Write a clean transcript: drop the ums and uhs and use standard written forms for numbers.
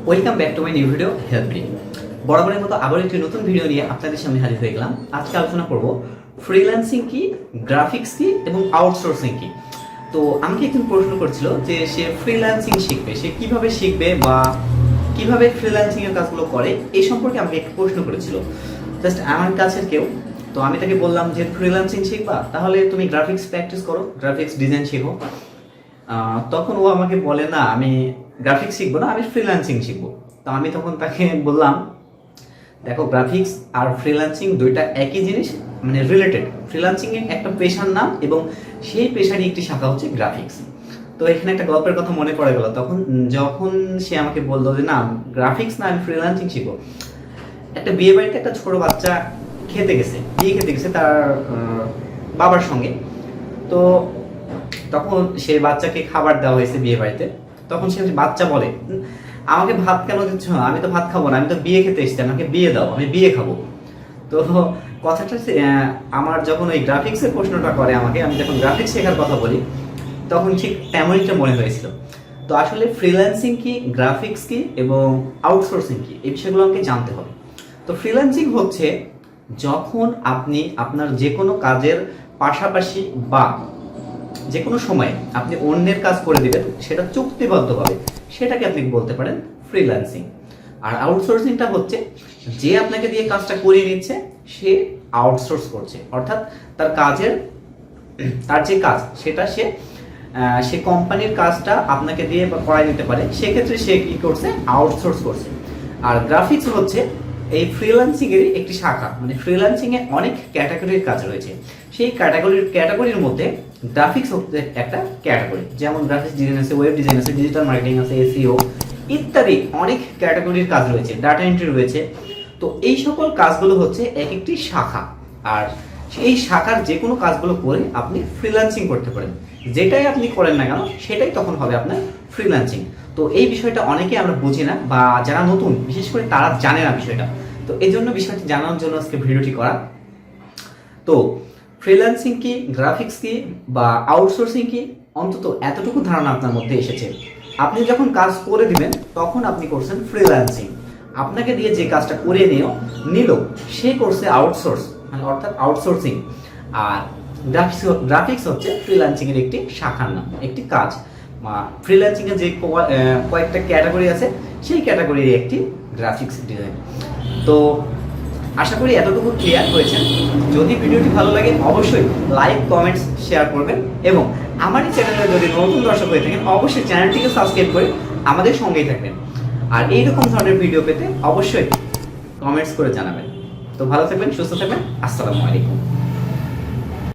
Welcome back to my new video help me. বরাবরের মতো আবার একটি নতুন ভিডিও নিয়ে আপনাদের সামনে হাজির হয়ে গেলাম। আজকে আলোচনা করব ফ্রিল্যান্সিং কি, গ্রাফিক্স কি এবং আউটসোর্সিং কি। তো আমাকে একজন প্রশ্ন করছিল যে সে ফ্রিল্যান্সিং শিখবে, সে কিভাবে শিখবে বা কিভাবে ফ্রিল্যান্সিং এর কাজগুলো করে এই সম্পর্কে আমাকে একটু প্রশ্ন করেছিল জাস্ট আমার কাছের কেউ। তো আমি তাকে বললাম যে ফ্রিল্যান্সিং শিখবা, তাহলে তুমি গ্রাফিক্স প্র্যাকটিস করো, গ্রাফিক্স ডিজাইন শেখো। তখন ও আমাকে বলে না আমি গ্রাফিক্স শিখবো না, আমি ফ্রিল্যান্সিং শিখবো। তো আমি তখন তাকে বললাম দেখো, গ্রাফিক্স আর ফ্রিল্যান্সিং দুইটা একই জিনিস, মানে রিলেটেড। ফ্রিল্যান্সিং এর একটা পেশার নাম এবং সেই পেশারই একটি শাখা হচ্ছে গ্রাফিক্স। তো এখানে একটা গল্পের কথা মনে পড়ে গেল তখন যখন সে আমাকে বললো যে না গ্রাফিক্স না আমি ফ্রিল্যান্সিং শিখবো। একটা বিয়ে বাড়িতে একটা ছোট বাচ্চা বিয়ে খেতে গেছে তার বাবার সঙ্গে। তো তখন সে বাচ্চাকে খাবার দেওয়া হয়েছে বিয়ে বাড়িতে। তখন সে বাচ্চা বলে আমাকে ভাত কেন দিচ্ছ, আমি তো ভাত খাবো না, আমি তো বিয়ে খেতে এসেছি, আমাকে বিয়ে দাও, আমি বিয়ে খাবো। তো কথাটা আমার যখন ওই গ্রাফিক্সের প্রশ্নটা করে আমাকে, আমি যখন গ্রাফিক্স শেখার কথা বলি তখন ঠিক তেমনইটা মনে হয়েছিল। তো আসলে ফ্রিল্যান্সিং কি, গ্রাফিক্স কি এবং আউটসোর্সিং কি, এই বিষয়গুলো আমাকে জানতে হবে। তো ফ্রিল্যান্সিং হচ্ছে যখন আপনি আপনার যে কোনো কাজের পাশাপাশি বা যে কোনো সময়ে আপনি অন্যের কাজ করে দিবেন, সেটা চুক্তিবদ্ধভাবে, সেটাকে আপনি বলতে পারেন ফ্রিল্যান্সিং। আর আউটসোর্সিংটা হচ্ছে যে আপনাকে দিয়ে কাজটা করিয়ে নিচ্ছে সে আউটসোর্স করছে, অর্থাৎ তার যে কাজ সেটা সে কোম্পানির কাজটা আপনাকে দিয়ে করাই দিতে পারে, সেক্ষেত্রে সে কি করছে, আউটসোর্স করছে। আর গ্রাফিক্স হচ্ছে এই ফ্রিল্যান্সিং এর একটি শাখা, মানে ফ্রিল্যান্সিং এ অনেক ক্যাটাগরির কাজ রয়েছে, সেই ক্যাটাগরির মধ্যে গ্রাফিক্স হচ্ছে একটা ক্যাটাগরি। যেমন গ্রাফিক্স ডিজাইন আছে, ওয়েব ডিজাইন আছে, ডিজিটাল মার্কেটিং আছে, এসইও ইত্যাদি অনেক ক্যাটাগরির কাজ রয়েছে, ডাটা এন্ট্রি রয়েছে। তো এই সকল কাজগুলো হচ্ছে এক একটি শাখা, আর এই শাখার যে কোনো কাজগুলো করে আপনি ফ্রিল্যান্সিং করতে পারেন। যেটাই আপনি করেন না কেন সেটাই তখন হবে আপনার ফ্রিল্যান্সিং। তো এই বিষয়টা অনেকে আমরা বুঝি না, বা যারা নতুন বিশেষ করে তারা জানে না বিষয়টা। তো এই জন্য বিষয়টি জানানোর জন্য আজকে ভিডিওটি করা। তো ফ্রিল্যান্সিং কি, গ্রাফিক্স কি বা আউটসোর্সিং কি, অন্তত এতটুকু ধারণা আপনার মধ্যে এসেছে। আপনি যখন কাজ করে দিবেন তখন আপনি করছেন ফ্রিল্যান্সিং, আপনাকে দিয়ে যে কাজটা করে নিল সে করছে আউটসোর্স, মানে অর্থাৎ আউটসোর্সিং। আর গ্রাফিক্স হচ্ছে ফ্রিল্যান্সিং এর একটি শাখার নাম, একটি কাজ। ফ্রিল্যান্সিং এর যে কয়েকটা ক্যাটাগরি আছে সেই ক্যাটাগরির একটি গ্রাফিক্স ডিজাইন। তো আশা করি এতটুকু ক্লিয়ার হয়েছে। যদি ভিডিওটি ভালো লাগে অবশ্যই লাইক, কমেন্টস, শেয়ার করবেন এবং আমার এই চ্যানেলে যদি নতুন দর্শক হয়ে থাকেন অবশ্যই চ্যানেলটিকে সাবস্ক্রাইব করে আমাদের সঙ্গেই থাকবেন। আর এইরকম ধরনের ভিডিও পেতে অবশ্যই কমেন্টস করে জানাবেন। তো ভালো থাকবেন, সুস্থ থাকবেন, আসসালামু আলাইকুম।